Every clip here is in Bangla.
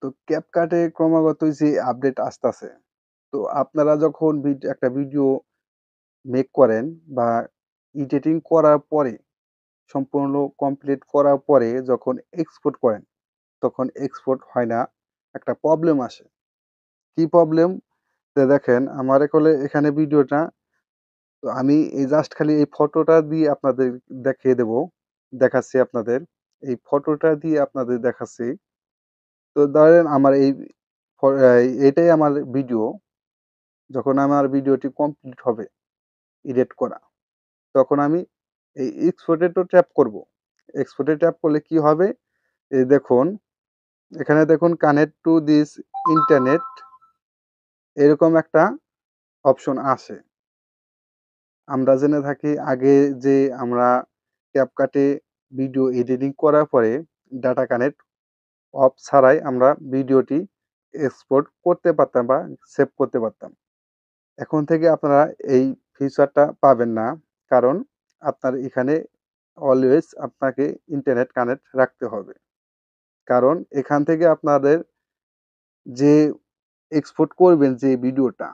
তো CapCut-এ ক্রমাগতই যে আপডেট আসতাছে। তো আপনারা যখন একটা ভিডিও মেক করেন বা এডিটিং করার পরে, সম্পূর্ণ কমপ্লিট করার পরে যখন এক্সপোর্ট করেন, তখন এক্সপোর্ট হয় না। একটা প্রবলেম আসে। কি প্রবলেম? যে দেখেন আমার এখানে ভিডিওটা, তো আমি এই জাস্ট খালি এই ফটোটা দিয়ে আপনাদের দেখিয়ে দেব। দেখাচ্ছি আপনাদের। এই ফটোটা দিয়ে আপনাদের দেখাচ্ছি। তো ধরেন আমার এই ফ এটাই আমার ভিডিও। যখন আমার ভিডিওটি কমপ্লিট হবে এডিট করা, তখন আমি এই এক্সপোর্ট এ ট্যাপ করব। এক্সপোর্ট এ ট্যাপ করলে কি হবে? এই দেখুন, এখানে দেখুন কানেক্ট টু দিস ইন্টারনেট, এরকম একটা অপশন আসে। আমরা জেনে থাকি আগে যে আমরা ক্যাপকাটে ভিডিও এডিটিং করার পরে ডাটা কানেক্ট অফ ছাড়াই আমরা ভিডিওটি এক্সপোর্ট করতে পারতাম বা সেভ করতে পারতাম। এখন থেকে আপনারা এই ফিচারটা পাবেন না। কারণ আপনার এখানে অলওয়েজ আপনাকে ইন্টারনেট কানেক্ট রাখতে হবে। কারণ এখান থেকে আপনাদের যে এক্সপোর্ট করবেন যে ভিডিওটা,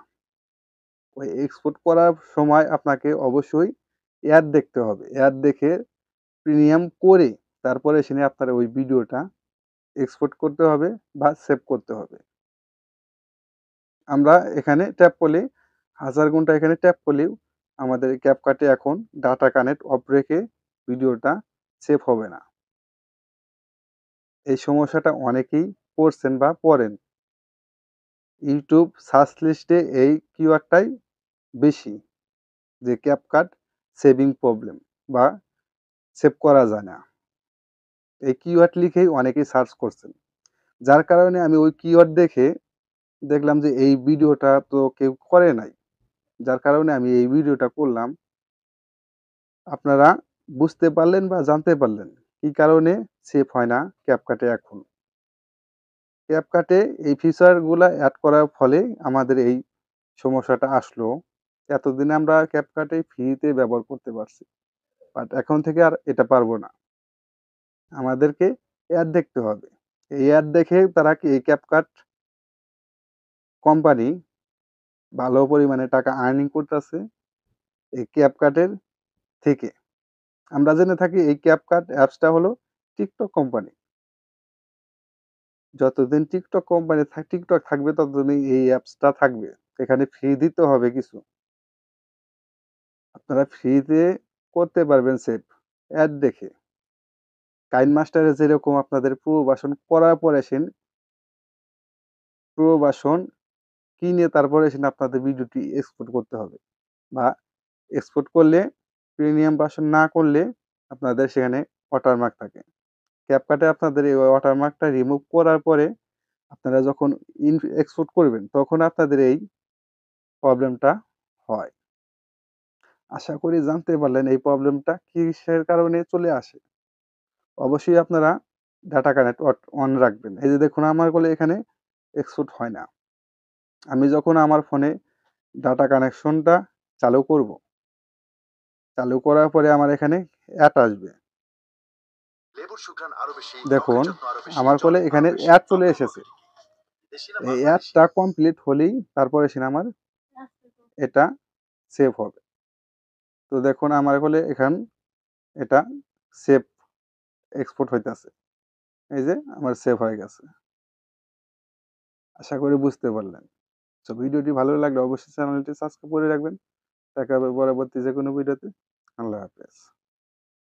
ওই এক্সপোর্ট করার সময় আপনাকে অবশ্যই অ্যাড দেখতে হবে। অ্যাড দেখে প্রিমিয়াম করে তারপরে এখানে আপনার ওই ভিডিওটা এক্সপোর্ট করতে হবে বা সেভ করতে হবে। আমরা এখানে ট্যাপ করলে, হাজার ঘন্টা এখানে ট্যাপ করলেও আমাদের CapCut এ এখন ডাটা কানেক্ট অফ রেখে ভিডিওটা সেভ হবে না। এই সমস্যাটা অনেকেই পড়ছেন বা পড়েন। ইউটিউব সার্চ লিস্টে এই কিওয়ার্ডটাই বেশি, যে CapCut সেভিং প্রবলেম বা সেভ করা যায় না। এই কিওয়ার্ড লিখেই অনেকেই সার্চ করছেন। যার কারণে আমি ওই কিওয়ার্ড দেখে দেখলাম যে এই ভিডিওটা তো কেউ করে নাই। যার কারণে আমি এই ভিডিওটা করলাম। আপনারা বুঝতে পারলেন বা জানতে পারলেন কি কারণে সেভ হয় না CapCut এ এখন। CapCut এ এই ফিচারগুলা এড করার ফলে আমাদের এই সমস্যাটা আসলো। এতদিন আমরা CapCut এ ফ্রিতে ব্যবহার করতে পারছি। বাট এখন থেকে আর এটা পারব না। আমাদেরকে অ্যাড দেখতে হবে। এই অ্যাড দেখে তারা কি এই CapCut কোম্পানি ভালো পরিমাণে টাকা আর্নিং করতেছে এই CapCut এর থেকে। আমরা জেনে থাকি এই CapCut অ্যাপসটা হলো TikTok কোম্পানি। যতদিন TikTok থাকবে ততদিন এই অ্যাপসটা থাকবে। এখানে ফি দিতে হবে কিছু। আপনারা ফ্রিতে করতে পারবেন সেভ অ্যাড দেখে। কাইনমাস্টারে যেরকম আপনাদের পুনর্বাসন করার পরে পুনর্বাসন কিনে তারপরে আপনাদের ভিডিওটি এক্সপোর্ট করতে হবে। বা এক্সপোর্ট করলে প্রিমিয়াম ভার্সন না করলে আপনাদের সেখানে ওয়াটারমার্ক থাকে। CapCut এ আপনাদের এই ওয়াটারমার্কটা রিমুভ করার পরে আপনারা যখন এক্সপোর্ট করবেন তখন আপনাদের এই প্রবলেমটা হয়। আশা করি জানতে পারলেন এই প্রবলেমটা কিসের কারণে চলে আসে। অবশ্যই আপনারা ডাটা কানেক্ট অন রাখবেন। এই যে দেখুন আমার এখানে এক্সপোর্ট হয় না। আমি যখন আমার ফোনে ডাটা কানেকশনটা চালু করব, চালু করার পরে আমার এখানে অ্যাড আসবে। দেখুন আমার এখানে অ্যাড চলে এসেছে। এই অ্যাডটা কমপ্লিট হলেই তারপরে আমার এটা সেভ হবে। তো দেখুন আমার এটা সেভ এক্সপোর্ট হইতাছে। এই যে আমার সেভ হয়ে গেছে। আশা করি বুঝতে পারলেন। তো ভিডিওটি ভালো লাগলে অবশ্যই চ্যানেলটি সাবস্ক্রাইব করে রাখবেন। দেখা হবে পরবর্তী যেকোনো ভিডিওতে। আল্লাহ হাফেজ।